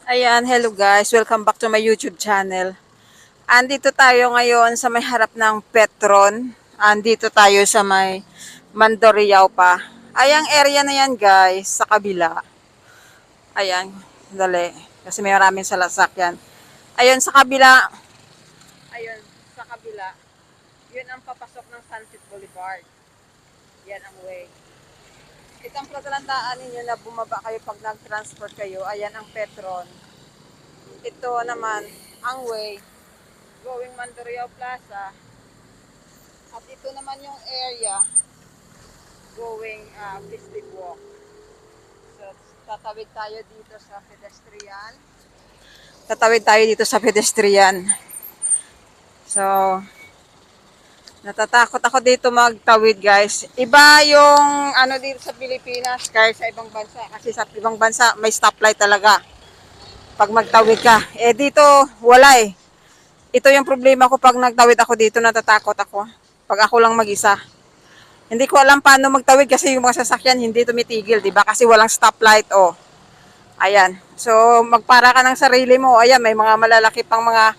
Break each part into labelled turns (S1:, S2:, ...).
S1: Ayan, hello guys. Welcome back to my YouTube channel. Andito tayo ngayon sa may harap ng Petron. Andito tayo sa may Mandurriao pa. Ayang area na yan guys, sa kabila. Ayan, dali. Kasi may maraming salasak yan. Ayun sa kabila. Ayun, sa kabila. Yun ang papasok ng Sunset Boulevard. Yan ang way. Itong pagkalantaan ninyo na bumaba kayo pag nag-transport kayo. Ayan ang Petron. Ito naman ang way going Mandurriao Plaza. At ito naman yung area going Festive Walk. So, tatawid tayo dito sa pedestrian. Tatawid tayo dito sa pedestrian. So, natatakot ako dito magtawid guys. Iba yung ano dito sa Pilipinas kahit sa ibang bansa. Kasi sa ibang bansa may stoplight talaga pag magtawid ka. Eh dito, wala eh. Ito yung problema ko pag nagtawid ako dito, natatakot ako. Pag ako lang mag-isa. Hindi ko alam paano magtawid kasi yung mga sasakyan hindi tumitigil, di ba? Kasi walang stoplight, oh. Ayan. So, magpara ka ng sarili mo. Ayan, may mga malalaki pang mga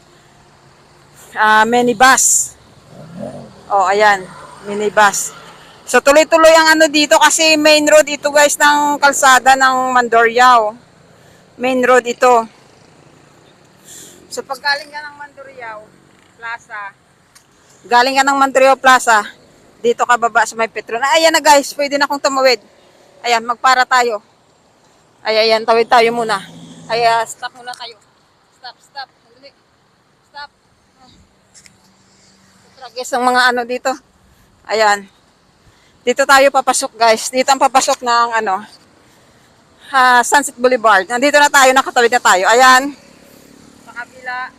S1: minibus. Oh, ayan. Minibus. So, tuloy-tuloy ang ano dito kasi main road ito guys ng kalsada ng Mandurriao. Main road ito. So pag galing ka ng Mandurriao Plaza, dito ka baba sa may Petron. Ayan na guys, pwede na akong tumawid. Ayan, magpara tayo. Ayan, tawid tayo muna. Stop muna tayo. Stop. Stop. Tragis ang mga ano dito. Ayan. Dito tayo papasok guys. Dito ang papasok ng Sunset Boulevard. Nandito na tayo, nakatawid na tayo. Ayan. Sa kabila.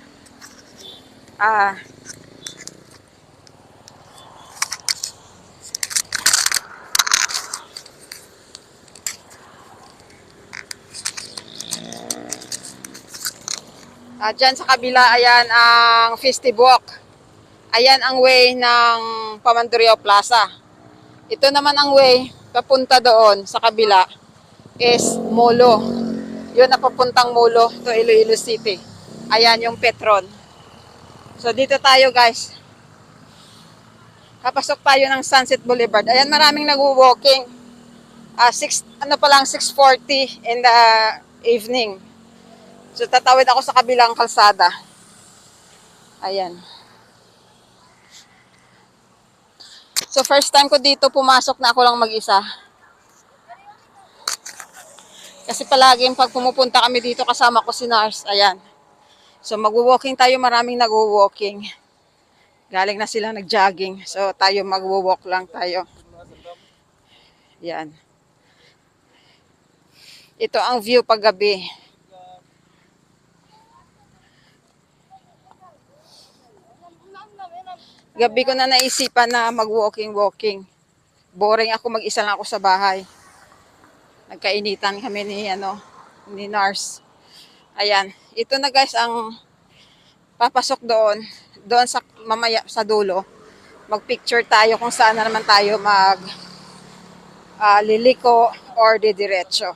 S1: Dyan sa kabila, ayan ang Festive Walk. Ayan ang way ng Mandurriao Plaza. Ito naman ang way papunta doon sa kabila is Molo. Yun na papuntang Molo to Iloilo City. Ayan yung Petron. So dito tayo guys. Kapasok tayo ng Sunset Boulevard. Ayan maraming nagwo-walking. 6:40 in the evening. So tatawid ako sa kabilang kalsada. Ayan. So first time ko dito pumasok na ako lang mag-isa. Kasi palaging pag pumupunta kami dito kasama ko si Nars. Ayan. So magwo-walking tayo, maraming nagwo-walking. Galing na sila nag-jogging. So tayo magwo-walk lang tayo. Yan. Ito ang view pag gabi. Gabi ko na naisipan na mag-walking. Boring ako, mag-isa lang ako sa bahay. Nagkainitan kami ni Nars. Ayan. Ito na guys ang papasok doon sa mamaya sa dulo. Mag-picture tayo kung saan na naman tayo liliko or didiretso.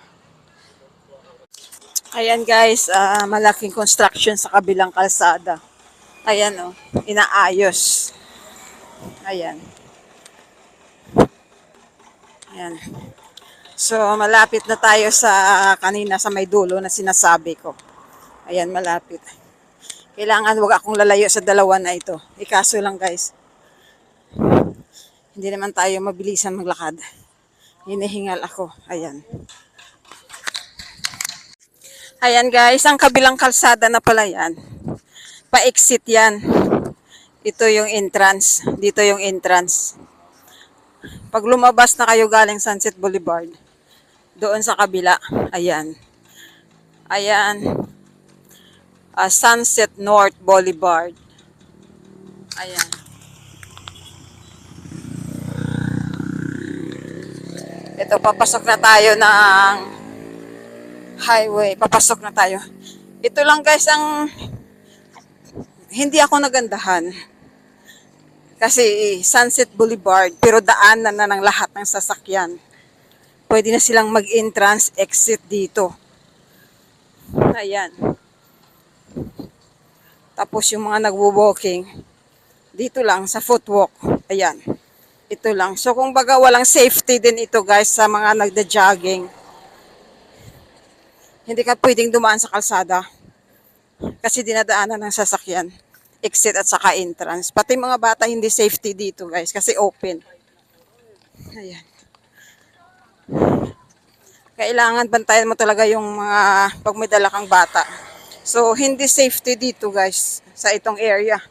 S1: Ayan guys, malaking construction sa kabilang kalsada. Ayan oh, inaayos. Ayan. So, malapit na tayo sa kanina sa may dulo na sinasabi ko. Ayan, malapit. Kailangan wag akong lalayo sa dalawa na ito. Ikaso lang guys. Hindi naman tayo mabilisan maglakad. Hinihingal ako. Ayan. Ayan guys, ang kabilang kalsada na pala yan. Pa-exit yan. Ito yung entrance. Dito yung entrance. Pag lumabas na kayo galing Sunset Boulevard, doon sa kabila, ayan. Ayan. Sunset North Boulevard. Ayan. Ito, papasok na tayo ng highway. Papasok na tayo. Ito lang guys ang hindi ako nagandahan. Kasi Sunset Boulevard, pero daanan na ng lahat ng sasakyan. Pwede na silang mag-entrance, exit dito. Ayan. Tapos yung mga nagwo-walking, dito lang sa footwalk. Ayan. Ito lang. So kung baga walang safety din ito guys sa mga nagda-jogging. Hindi ka pwedeng dumaan sa kalsada kasi dinadaanan ng sasakyan. Exit at saka entrance. Pati mga bata hindi safety dito guys kasi open. Ayan. Kailangan bantayan mo talaga yung mga pag may dala kang bata. So hindi safety dito guys sa itong area.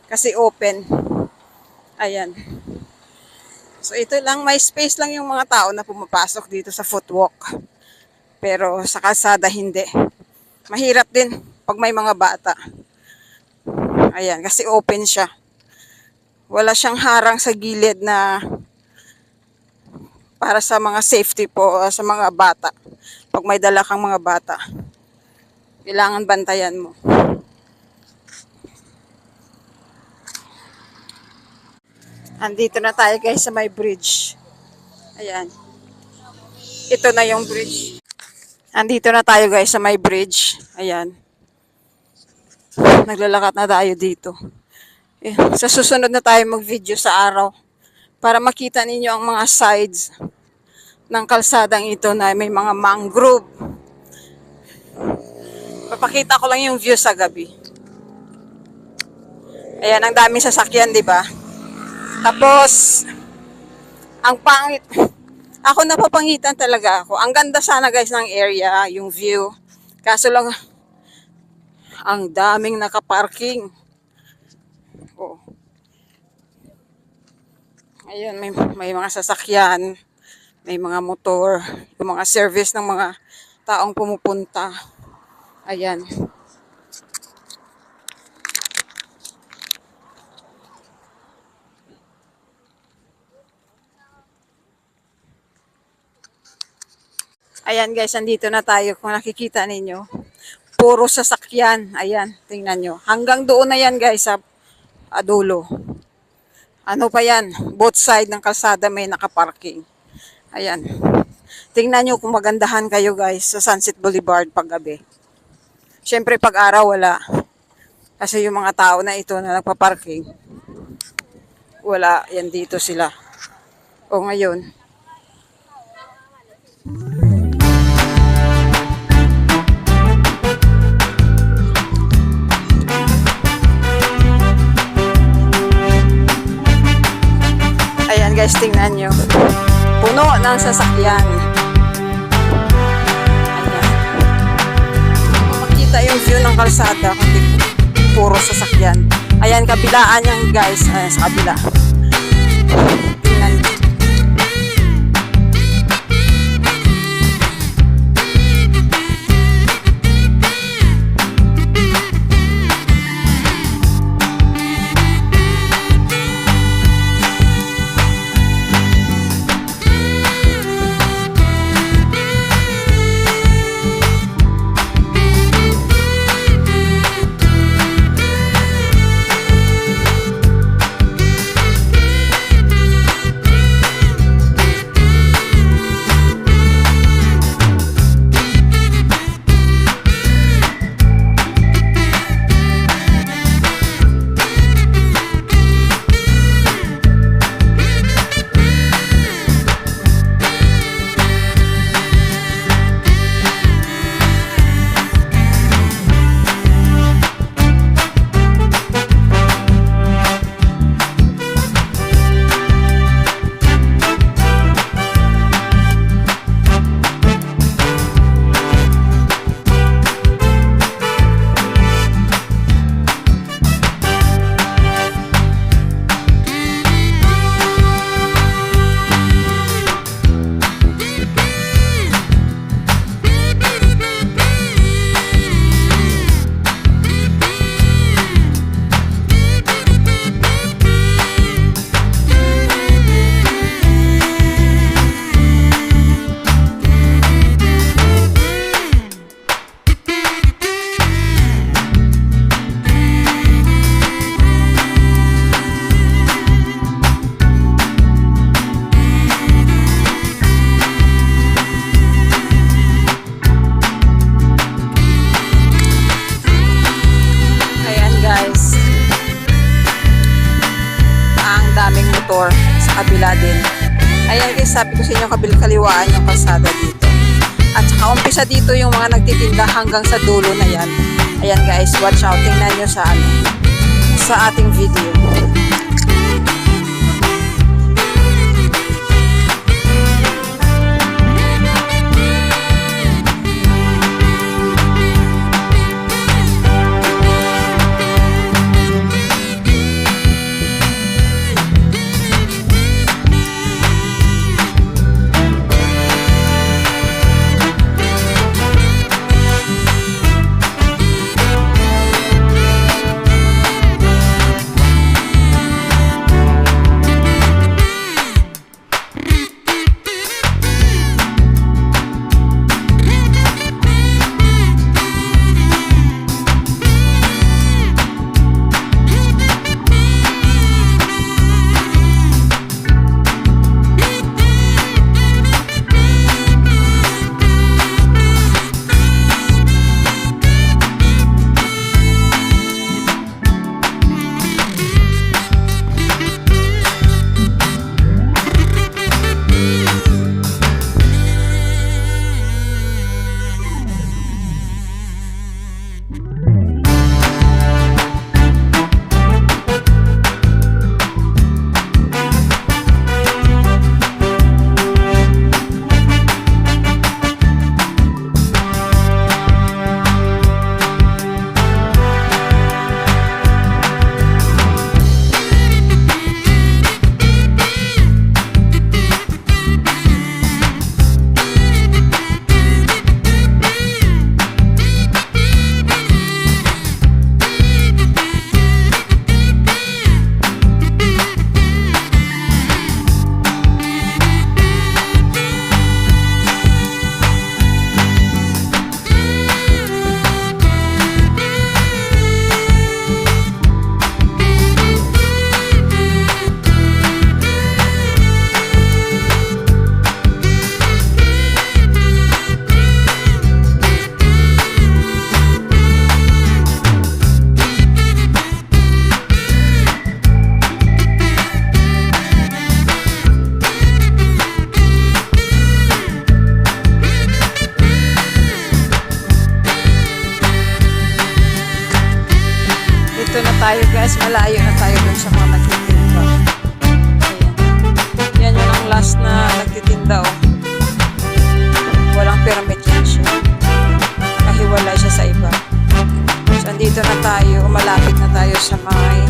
S1: Kasi open. Ayan. So ito lang, may space lang yung mga tao na pumapasok dito sa footwalk. Pero sa kalsada hindi. Mahirap din pag may mga bata. Ayan, kasi open siya. Wala siyang harang sa gilid na para sa mga safety po sa mga bata. Pag may dala kang mga bata, kailangan bantayan mo. Andito na tayo guys sa may bridge. Ayan. Ito na yung bridge. Andito na tayo guys sa may bridge. Ayan. Naglalakad na tayo dito. Sa susunod na tayo mag-video sa araw para makita ninyo ang mga sides ng kalsadang ito na may mga mangrove. Papakita ko lang yung view sa gabi. Ayan, ang daming sasakyan, di ba? Tapos, ang pangit, ako napapangitan talaga ako. Ang ganda sana guys ng area, yung view. Kaso lang, ang daming nakaparking. Oh. Ayun, may mga sasakyan, may mga motor, yung mga service ng mga taong pumupunta. Ayan. Ayan guys, andito na tayo. Kung nakikita ninyo, puro sasakyan. Ayan, tingnan nyo. Hanggang doon na yan guys sa dulo. Ano pa yan? Both side ng kalsada may nakaparking. Ayan. Tingnan nyo kung magandahan kayo guys sa Sunset Boulevard pag gabi. Siyempre pag araw wala. Kasi yung mga tao na ito na nagpaparking, wala. Yan dito sila. O ngayon, ayan guys, tingnan nyo. Puno ng sasakyan. Ayan. Makita yung view ng kalsada kundi puro sasakyan. Ayan, kabilaan yan guys. Ayan, sa kabila. Tingnan nyo. sabi ko sa inyo, kabil-kaliwaan yung kalsada dito. At saka umpisa dito yung mga nagtitinda hanggang sa dulo na yan. Ayan guys, watch out. Tingnan nyo sa ating video. Dito na tayo guys, malayo na tayo dun sa mga nagtitinda. Ayan. Yan yung ang last na nagtitinda oh. Walang permit yan siya. Nakahiwalay siya sa iba. So andito na tayo, malapit na tayo sa may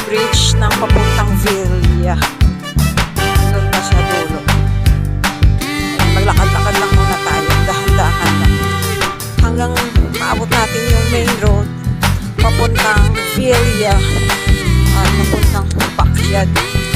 S1: bridge ng papuntang Villa. Doon pa sa dulo. Maglakad-lakad lang muna tayo, dahan-dahan lang. Hanggang maabot natin yung main road papuntang Villa at papuntang Backyard.